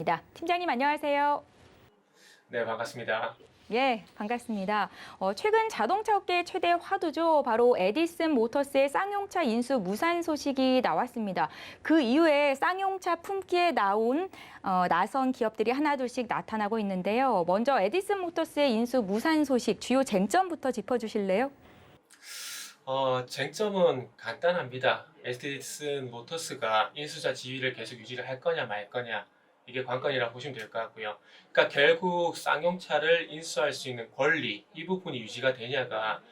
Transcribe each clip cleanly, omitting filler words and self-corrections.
있습니다. 팀장님 안녕하세요. 네, 반갑습니다. 예, 반갑습니다. 최근 자동차 업계의 최대 화두죠. 바로 에디슨 모터스의 쌍용차 인수 무산 소식이 나왔습니다. 그 이후에 쌍용차 품기에 나선 기업들이 하나둘씩 나타나고 있는데요. 먼저 에디슨 모터스의 인수 무산 소식 주요 쟁점부터 짚어주실래요? 쟁점은 간단합니다. 에디슨 모터스가 인수자 지위를 계속 유지를 할 거냐 말 거냐, 이게 관건이라고 보시면 될 것 같고요. 그러니까 결국 쌍용차를 인수할 수 있는 권리, 이 부분이 유지가 되냐가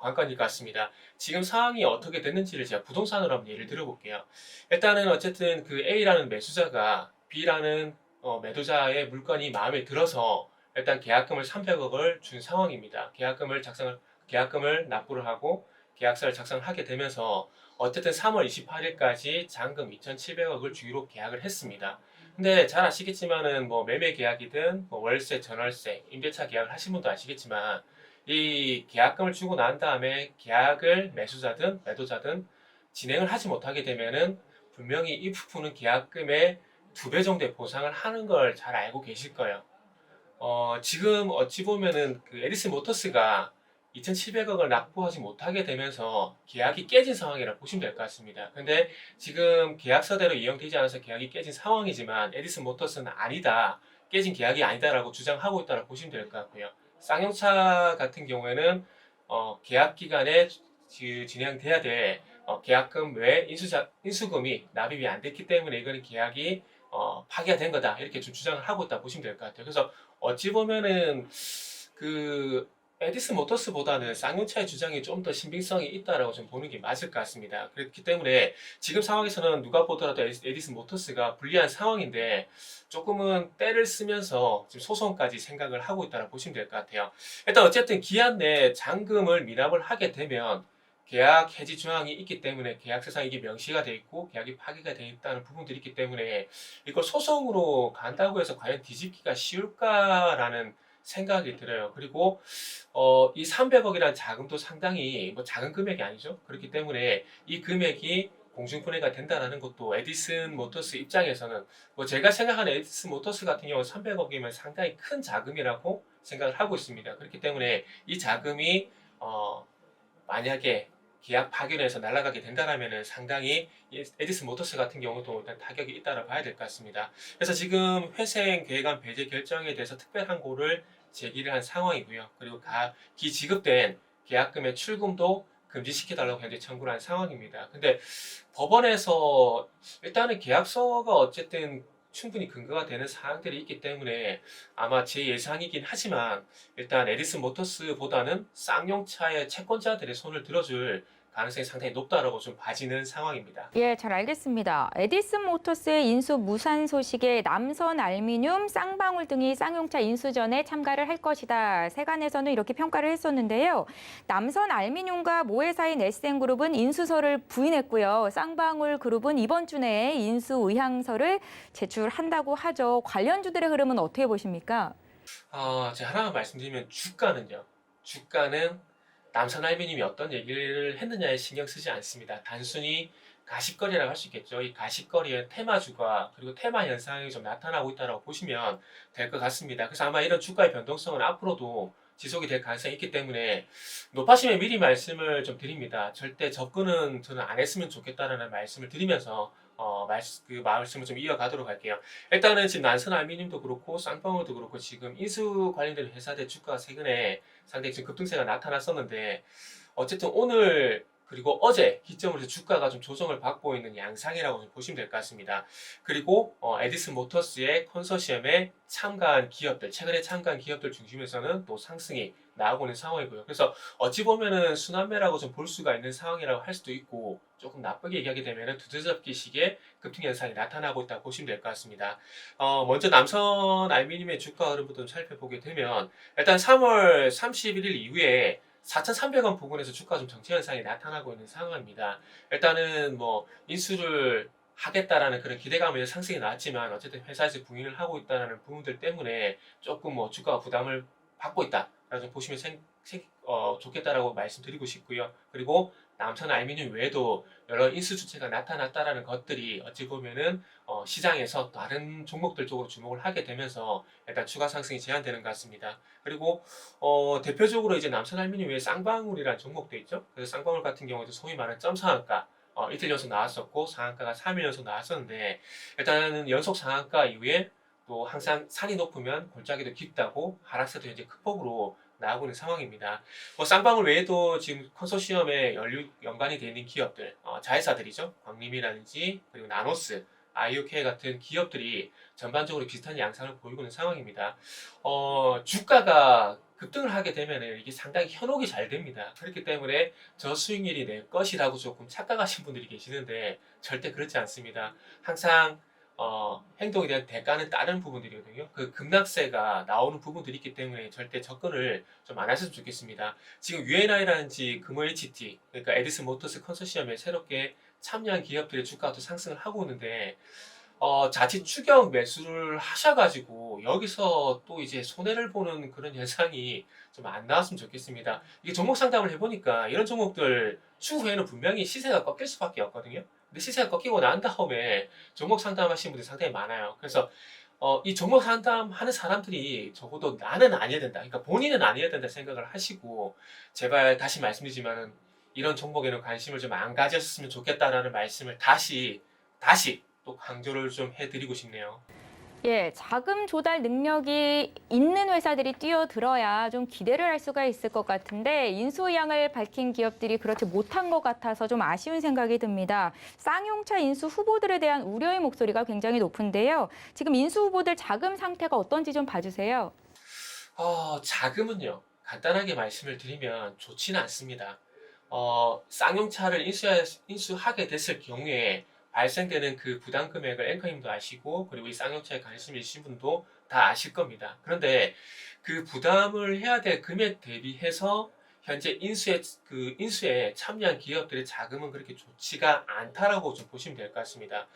관건일 것 같습니다. 지금 상황이 어떻게 됐는지를 제가 부동산으로 한번 예를 들어볼게요. 일단은 어쨌든 그 A라는 매수자가 B라는 매도자의 물건이 마음에 들어서 일단 계약금을 300억을 준 상황입니다. 계약금을 납부를 하고 계약서를 작성하게 되면서 어쨌든 3월 28일까지 잔금 2,700억을 주기로 계약을 했습니다. 근데 잘 아시겠지만은 뭐 매매 계약이든 뭐 월세, 전월세, 임대차 계약을 하신 분도 아시겠지만 이 계약금을 주고 난 다음에 계약을 매수자든 매도자든 진행을 하지 못하게 되면은 분명히 이 부분은 계약금의 2배 정도의 보상을 하는 걸 잘 알고 계실 거예요. 지금 어찌 보면은 그 에디슨 모터스가 2,700억을 납부하지 못하게 되면서 계약이 깨진 상황이라고 보시면 될 것 같습니다. 근데 지금 계약서대로 이행되지 않아서 계약이 깨진 상황이지만 에디슨 모터스는 아니다, 깨진 계약이 아니다라고 주장하고 있다고 보시면 될 것 같고요. 쌍용차 같은 경우에는 계약 기간에 진행돼야 될 계약금 외 인수금이 납입이 안 됐기 때문에 이거는 계약이 파기가 된 거다, 이렇게 좀 주장을 하고 있다 보시면 될 것 같아요. 그래서 어찌 보면은 그 에디슨 모터스보다는 쌍용차의 주장이 좀 더 신빙성이 있다라고 좀 보는 게 맞을 것 같습니다. 그렇기 때문에 지금 상황에서는 누가 보더라도 에디슨 모터스가 불리한 상황인데 조금은 때를 쓰면서 지금 소송까지 생각을 하고 있다고 보시면 될 것 같아요. 일단 어쨌든 기한 내에 잔금을 미납을 하게 되면 계약 해지 조항이 있기 때문에 계약서상 이게 명시가 돼 있고 계약이 파기가 돼 있다는 부분들이 있기 때문에 이걸 소송으로 간다고 해서 과연 뒤집기가 쉬울까라는 생각이 들어요. 그리고 이 300억이라는 자금도 상당히 뭐 작은 금액이 아니죠. 그렇기 때문에 이 금액이 공중분해가 된다는 것도 에디슨 모터스 입장에서는 뭐 제가 생각하는 에디슨 모터스 같은 경우 300억이면 상당히 큰 자금이라고 생각을 하고 있습니다. 그렇기 때문에 이 자금이 만약에 계약 파견에서 날아가게 된다면 상당히 에디슨 모터스 같은 경우도 일단 타격이 있다고 봐야 될 것 같습니다. 그래서 지금 회생 계획안 배제 결정에 대해서 특별항고를 제기를 한 상황이고요. 그리고 기지급된 계약금의 출금도 금지시켜달라고 현재 청구를 한 상황입니다. 근데 법원에서 일단은 계약서가 어쨌든 충분히 근거가 되는 사항들이 있기 때문에 아마 제 예상이긴 하지만 일단 에디슨 모터스보다는 쌍용차의 채권자들의 손을 들어줄 가능성이 상당히 높다라고 좀 봐지는 상황입니다. 예, 잘 알겠습니다. 에디슨 모터스의 인수 무산 소식에 남선 알미늄, 쌍방울 등이 쌍용차 인수전에 참가를 할 것이다. 세간에서는 이렇게 평가를 했었는데요. 남선 알미늄과 모회사인 SN그룹은 인수서를 부인했고요. 쌍방울 그룹은 이번 주 내에 인수 의향서를 제출한다고 하죠. 관련주들의 흐름은 어떻게 보십니까? 제가 하나만 말씀드리면 주가는 남산알미늄이 어떤 얘기를 했느냐에 신경 쓰지 않습니다. 단순히 가십거리라고 할 수 있겠죠. 이 가십거리의 테마주가 그리고 테마 현상이 좀 나타나고 있다고 보시면 될 것 같습니다. 그래서 아마 이런 주가의 변동성은 앞으로도 지속이 될 가능성이 있기 때문에 높아지면 미리 말씀을 좀 드립니다. 절대 접근은 저는 안 했으면 좋겠다는 말씀을 드리면서 그 말씀을 좀 이어가도록 할게요. 일단은 지금 난선 알미늄도 그렇고 쌍방울도 그렇고 지금 인수 관련된 회사들 주가가 최근에 상당히 지금 급등세가 나타났었는데 어쨌든 오늘 그리고 어제 기점으로 해서 주가가 좀 조정을 받고 있는 양상이라고 좀 보시면 될 것 같습니다. 그리고 에디슨 모터스의 컨소시엄에 참가한 기업들, 최근에 참가한 기업들 중심에서는 또 상승이 나오고 있는 상황이고요. 그래서 어찌 보면은 순환매라고 좀 볼 수가 있는 상황이라고 할 수도 있고 조금 나쁘게 얘기하게 되면은 두드러기식의 급등 현상이 나타나고 있다고 보시면 될 것 같습니다. 먼저 남선 알미늄의 주가 흐름부터 좀 살펴보게 되면 일단 3월 31일 이후에 4,300원 부근에서 주가 좀 정체 현상이 나타나고 있는 상황입니다. 일단은 뭐 인수를 하겠다라는 그런 기대감에 상승이 나왔지만 어쨌든 회사에서 부인을 하고 있다는 부분들 때문에 조금 뭐 주가가 부담을 받고 있다라고 보시면 좋겠다라고 말씀드리고 싶고요. 그리고 남선 알루미늄 외에도 여러 인수 주체가 나타났다라는 것들이 어찌 보면은 시장에서 다른 종목들 쪽으로 주목을 하게 되면서 일단 추가 상승이 제한되는 것 같습니다. 그리고 대표적으로 이제 남선 알루미늄 외에 쌍방울이라는 종목도 있죠. 그래서 쌍방울 같은 경우도 소위 말하는 점상한가 이틀 연속 나왔었고 상한가가 3일 연속 나왔었는데 일단은 연속 상한가 이후에 또 항상 산이 높으면 골짜기도 깊다고 하락세도 현재 극복으로 나오고 있는 상황입니다. 뭐 쌍방울 외에도 지금 컨소시엄에 연관이 되어 있는 기업들, 자회사들이죠. 광림이라든지 그리고 나노스, IOK 같은 기업들이 전반적으로 비슷한 양상을 보이고 있는 상황입니다. 주가가 급등을 하게 되면 이게 상당히 현혹이 잘 됩니다. 그렇기 때문에 저수익률이 내 것이라고 조금 착각하신 분들이 계시는데 절대 그렇지 않습니다. 항상 행동에 대한 대가는 다른 부분들이거든요. 그 급락세가 나오는 부분들이 있기 때문에 절대 접근을 좀 안 하셨으면 좋겠습니다. 지금 UNI라든지 금호 HT, 그러니까 에디슨 모터스 컨소시엄에 새롭게 참여한 기업들의 주가가 또 상승을 하고 있는데, 자칫 추격 매수를 하셔가지고 여기서 또 이제 손해를 보는 그런 현상이 좀 안 나왔으면 좋겠습니다. 이게 종목 상담을 해보니까 이런 종목들 추후에는 분명히 시세가 꺾일 수밖에 없거든요. 근데 시세가 꺾이고 난 다음에 종목 상담하시는 분들이 상당히 많아요. 그래서 이 종목 상담하는 사람들이 적어도 나는 아니어야 된다. 그러니까 본인은 아니어야 된다 생각을 하시고 제발 다시 말씀드리지만은 이런 종목에는 관심을 좀 안 가졌으면 좋겠다라는 말씀을 다시 또 강조를 좀 해드리고 싶네요. 예, 자금 조달 능력이 있는 회사들이 뛰어들어야 좀 기대를 할 수가 있을 것 같은데 인수 의향을 밝힌 기업들이 그렇지 못한 것 같아서 좀 아쉬운 생각이 듭니다. 쌍용차 인수 후보들에 대한 우려의 목소리가 굉장히 높은데요. 지금 인수 후보들 자금 상태가 어떤지 좀 봐주세요. 자금은요, 간단하게 말씀을 드리면 좋지는 않습니다. 쌍용차를 인수하게 됐을 경우에 발생되는 그 부담 금액을 앵커님도 아시고, 그리고 이 쌍용차에 관심 있으신 분도 다 아실 겁니다. 그런데 그 부담을 해야 될 금액 대비해서 현재 인수에 참여한 기업들의 자금은 그렇게 좋지가 않다라고 좀 보시면 될 것 같습니다.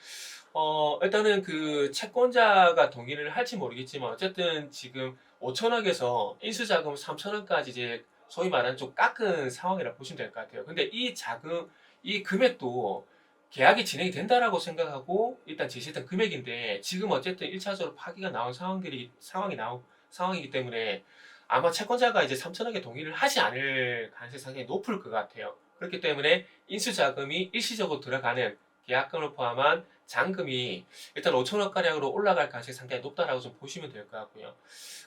일단은 그 채권자가 동의를 할지 모르겠지만 어쨌든 지금 5천억에서 인수자금 3천억까지 이제 소위 말하는 좀 깎은 상황이라 보시면 될 것 같아요. 근데 이 금액도 계약이 진행이 된다라고 생각하고 일단 제시했던 금액인데 지금 어쨌든 1차적으로 파기가 나온 상황이기 때문에 아마 채권자가 이제 3천억에 동의를 하지 않을 가능성이 상당히 높을 것 같아요. 그렇기 때문에 인수자금이 일시적으로 들어가는 계약금을 포함한 잔금이 일단 5천억 가량으로 올라갈 가능성이 상당히 높다라고 좀 보시면 될 것 같고요.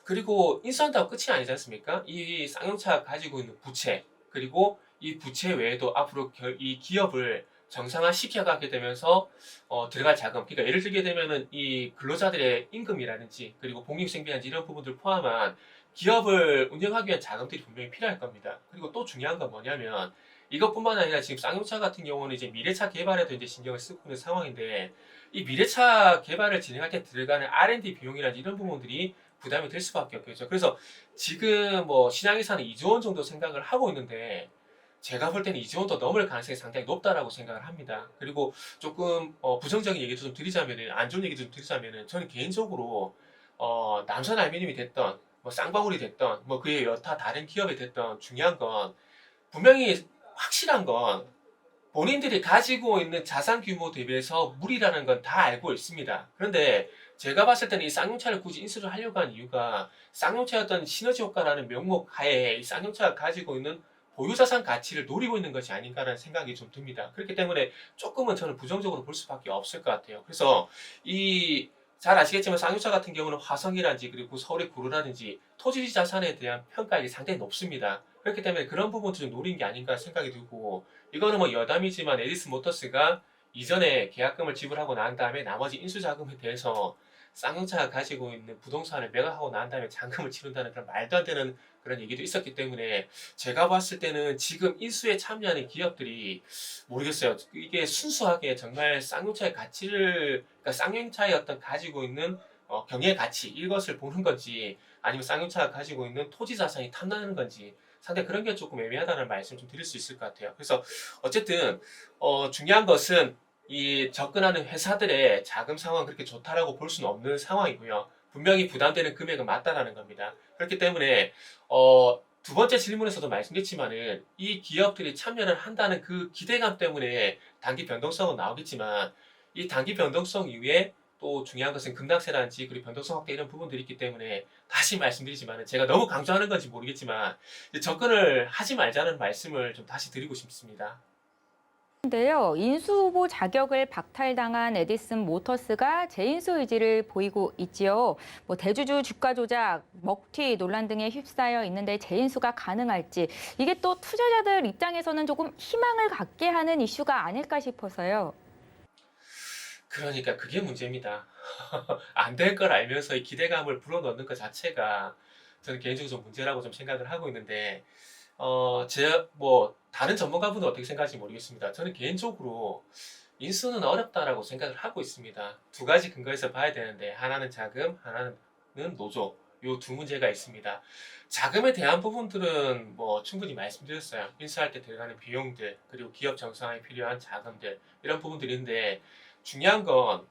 그리고 인수한다고 끝이 아니지 않습니까? 이 쌍용차가 가지고 있는 부채, 그리고 이 부채 외에도 앞으로 이 기업을 정상화 시켜가게 되면서 들어갈 자금, 그러니까 예를 들게 되면은 이 근로자들의 임금이라든지 그리고 복리후생비라든지 이런 부분들 포함한 기업을 운영하기 위한 자금들이 분명히 필요할 겁니다. 그리고 또 중요한 건 뭐냐면 이것뿐만 아니라 지금 쌍용차 같은 경우는 이제 미래차 개발에도 이제 신경을 쓰고 있는 상황인데 이 미래차 개발을 진행할 때 들어가는 R&D 비용이라든지 이런 부분들이 부담이 될 수밖에 없겠죠. 그래서 지금 뭐 시장에서는 2조 원 정도 생각을 하고 있는데 제가 볼 때는 2조 원도 넘을 가능성이 상당히 높다라고 생각을 합니다. 그리고 조금 부정적인 얘기도 좀 드리자면은 안 좋은 얘기도 좀 드리자면은 저는 개인적으로 남선 알루미늄이 됐던 뭐 쌍방울이 됐던 뭐 그의 여타 다른 기업이 됐던 중요한 건 분명히 확실한 건 본인들이 가지고 있는 자산 규모 대비해서 무리라는 건 다 알고 있습니다. 그런데 제가 봤을 때는 이 쌍용차를 굳이 인수를 하려고 한 이유가 쌍용차의 어떤 시너지 효과라는 명목 하에 이 쌍용차가 가지고 있는 보유자산 가치를 노리고 있는 것이 아닌가라는 생각이 좀 듭니다. 그렇기 때문에 조금은 저는 부정적으로 볼 수밖에 없을 것 같아요. 그래서 잘 아시겠지만 쌍용차 같은 경우는 화성이라든지 그리고 서울의 구로라든지 토지 자산에 대한 평가가 상당히 높습니다. 그렇기 때문에 그런 부분도 좀 노린 게 아닌가 생각이 들고 이거는 뭐 여담이지만 에디슨 모터스가 이전에 계약금을 지불하고 난 다음에 나머지 인수 자금에 대해서 쌍용차가 가지고 있는 부동산을 매각하고 난 다음에 잔금을 치른다는 그런 말도 안 되는 그런 얘기도 있었기 때문에 제가 봤을 때는 지금 인수에 참여하는 기업들이 모르겠어요. 이게 순수하게 정말 쌍용차의 가치를 그러니까 쌍용차의 어떤 가지고 있는 경의 가치 이것을 보는 건지 아니면 쌍용차가 가지고 있는 토지 자산이 탐나는 건지 상당히 그런 게 조금 애매하다는 말씀 좀 드릴 수 있을 것 같아요. 그래서 어쨌든 중요한 것은 이 접근하는 회사들의 자금 상황 그렇게 좋다라고 볼 수는 없는 상황이고요. 분명히 부담되는 금액은 맞다라는 겁니다. 그렇기 때문에 두 번째 질문에서도 말씀드렸지만은 이 기업들이 참여를 한다는 그 기대감 때문에 단기 변동성은 나오겠지만 이 단기 변동성 이후에 또 중요한 것은 급락세라든지 그리고 변동성 확대 이런 부분들이 있기 때문에 다시 말씀드리지만은 제가 너무 강조하는 건지 모르겠지만 접근을 하지 말자는 말씀을 좀 다시 드리고 싶습니다. 인데요, 인수 후보 자격을 박탈당한 에디슨 모터스가 재인수 의지를 보이고 있지요. 뭐 대주주 주가 조작, 먹튀 논란 등에 휩싸여 있는데 재인수가 가능할지 이게 또 투자자들 입장에서는 조금 희망을 갖게 하는 이슈가 아닐까 싶어서요. 그러니까 그게 문제입니다. 안 될 걸 알면서 이 기대감을 불어넣는 것 자체가 저는 개인적으로 좀 문제라고 좀 생각을 하고 있는데, 다른 전문가분은 어떻게 생각하실지 모르겠습니다. 저는 개인적으로 인수는 어렵다라고 생각을 하고 있습니다. 두 가지 근거에서 봐야 되는데, 하나는 자금, 하나는 노조. 요 두 문제가 있습니다. 자금에 대한 부분들은 뭐 충분히 말씀드렸어요. 인수할 때 들어가는 비용들, 그리고 기업 정상화에 필요한 자금들, 이런 부분들인데, 중요한 건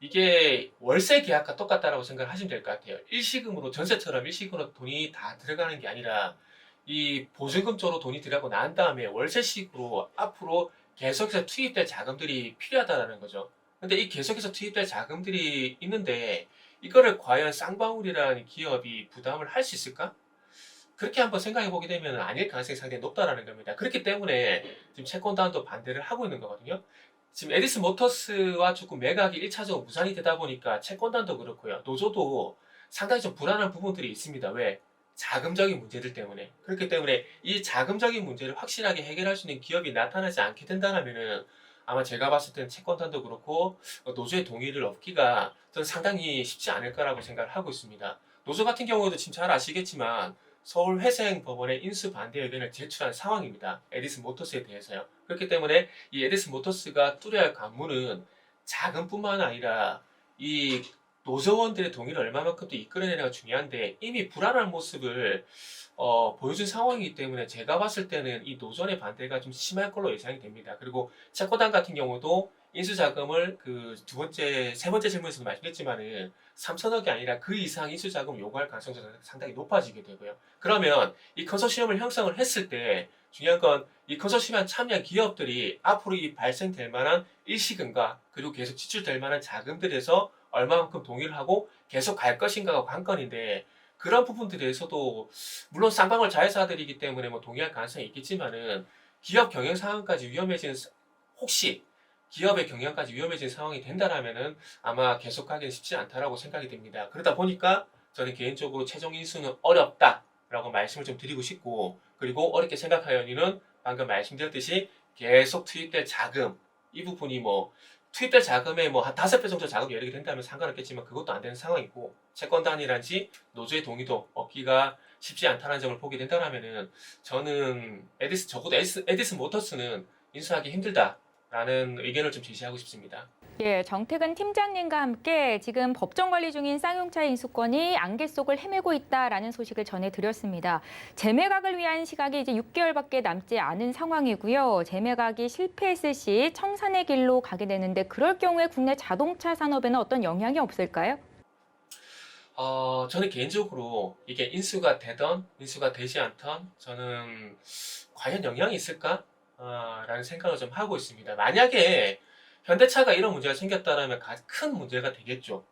이게 월세 계약과 똑같다라고 생각을 하시면 될 것 같아요. 일시금으로 전세처럼 일시금으로 돈이 다 들어가는 게 아니라 이 보증금 쪽으로 돈이 들어가고 난 다음에 월세식으로 앞으로 계속해서 투입될 자금들이 필요하다는 거죠. 근데 이 계속해서 투입될 자금들이 있는데 이거를 과연 쌍방울이라는 기업이 부담을 할 수 있을까? 그렇게 한번 생각해 보게 되면 아닐 가능성이 상당히 높다라는 겁니다. 그렇기 때문에 지금 채권단도 반대를 하고 있는 거거든요. 지금 에디슨 모터스와 조금 매각이 1차적으로 무산이 되다 보니까 채권단도 그렇고요. 노조도 상당히 좀 불안한 부분들이 있습니다. 왜? 자금적인 문제들 때문에. 그렇기 때문에 이 자금적인 문제를 확실하게 해결할 수 있는 기업이 나타나지 않게 된다면은 아마 제가 봤을 때는 채권단도 그렇고 노조의 동의를 얻기가 저는 상당히 쉽지 않을 거라고 생각을 하고 있습니다. 노조 같은 경우도 지금 잘 아시겠지만 서울회생법원에 인수 반대 의견을 제출한 상황입니다. 에디슨 모터스에 대해서요. 그렇기 때문에 이 에디슨 모터스가 뚫어야 할 관문은 자금뿐만 아니라 이 노조원들의 동의를 얼마만큼 또 이끌어내냐가 중요한데 이미 불안한 모습을 보여준 상황이기 때문에 제가 봤을 때는 이 노조의 반대가 좀 심할 걸로 예상이 됩니다. 그리고 채권단 같은 경우도 인수자금을 그 세 번째 질문에서도 말씀했지만은 3천억이 아니라 그 이상 인수자금 요구할 가능성이 상당히 높아지게 되고요. 그러면 이 컨소시엄을 형성을 했을 때 중요한 건 이 컨소시엄에 참여한 기업들이 앞으로 이 발생될 만한 일시금과 그리고 계속 지출될 만한 자금들에서 얼마만큼 동의를 하고 계속 갈 것인가가 관건인데 그런 부분들에서도 물론 쌍방울 자회사들이기 때문에 뭐 동의할 가능성이 있겠지만은 기업 경영 상황까지 위험해지는 혹시 기업의 경영까지 위험해진 상황이 된다라면은 아마 계속하기는 쉽지 않다라고 생각이 됩니다. 그러다 보니까 저는 개인적으로 최종 인수는 어렵다라고 말씀을 좀 드리고 싶고 그리고 어렵게 생각하여니는 방금 말씀드렸듯이 계속 투입될 자금 이 부분이 뭐 투입될 자금의 뭐 한 5배 정도 자금이 열리게 된다면 상관없겠지만 그것도 안 되는 상황이고 채권단이란지 노조의 동의도 얻기가 쉽지 않다는 점을 보게 된다면은 저는 적어도 에디슨 모터스는 인수하기 힘들다라는 의견을 좀 제시하고 싶습니다. 예, 정택은 팀장님과 함께 지금 법정 관리 중인 쌍용차 인수권이 안개 속을 헤매고 있다라는 소식을 전해드렸습니다. 재매각을 위한 시각이 이제 6개월밖에 남지 않은 상황이고요. 재매각이 실패했을 시 청산의 길로 가게 되는데 그럴 경우에 국내 자동차 산업에는 어떤 영향이 없을까요? 저는 개인적으로 이게 인수가 되던 인수가 되지 않던 저는 과연 영향이 있을까? 라는 생각을 좀 하고 있습니다. 만약에 현대차가 이런 문제가 생겼다면 큰 문제가 되겠죠.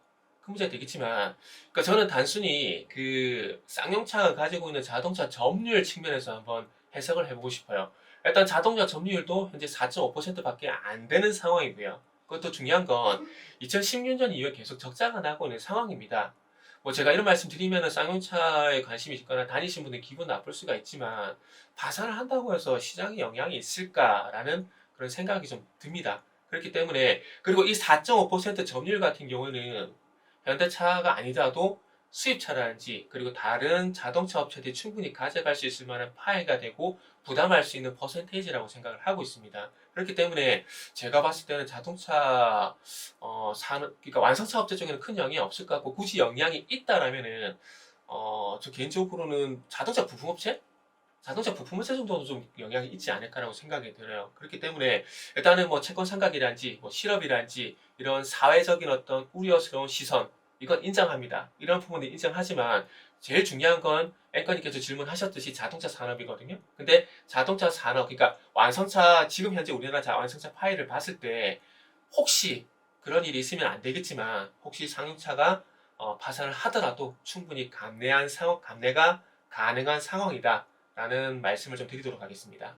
큰 문제가 되겠지만, 그러니까 저는 단순히 그 쌍용차가 가지고 있는 자동차 점유율 측면에서 한번 해석을 해보고 싶어요. 일단 자동차 점유율도 현재 4.5%밖에 안 되는 상황이고요. 그것도 중요한 건 2016년 이후에 계속 적자가 나고 있는 상황입니다. 뭐 제가 이런 말씀 드리면은 쌍용차에 관심이 있거나 다니신 분들 기분 나쁠 수가 있지만 파산을 한다고 해서 시장에 영향이 있을까라는 그런 생각이 좀 듭니다. 그렇기 때문에 그리고 이 4.5% 점유율 같은 경우는 현대차가 아니더라도 수입차라든지 그리고 다른 자동차 업체들이 충분히 가져갈 수 있을 만한 파이가 되고 부담할 수 있는 퍼센테이지라고 생각을 하고 있습니다. 그렇기 때문에 제가 봤을 때는 자동차 그러니까 완성차 업체 쪽에는 큰 영향이 없을 것 같고 굳이 영향이 있다라면은 저 개인적으로는 자동차 부품업체 정도도 좀 영향이 있지 않을까라고 생각이 들어요. 그렇기 때문에 일단은 뭐 채권 상각이란지 뭐 실업이란지 이런 사회적인 어떤 우려스러운 시선 이건 인정합니다. 이런 부분은 인정하지만 제일 중요한 건 앵커님께서 질문하셨듯이 자동차 산업이거든요. 근데 자동차 산업, 그러니까 완성차, 지금 현재 우리나라 완성차 파일을 봤을 때 혹시 그런 일이 있으면 안 되겠지만 혹시 상용차가 파산을 하더라도 충분히 감내가 가능한 상황이다 라는 말씀을 좀 드리도록 하겠습니다.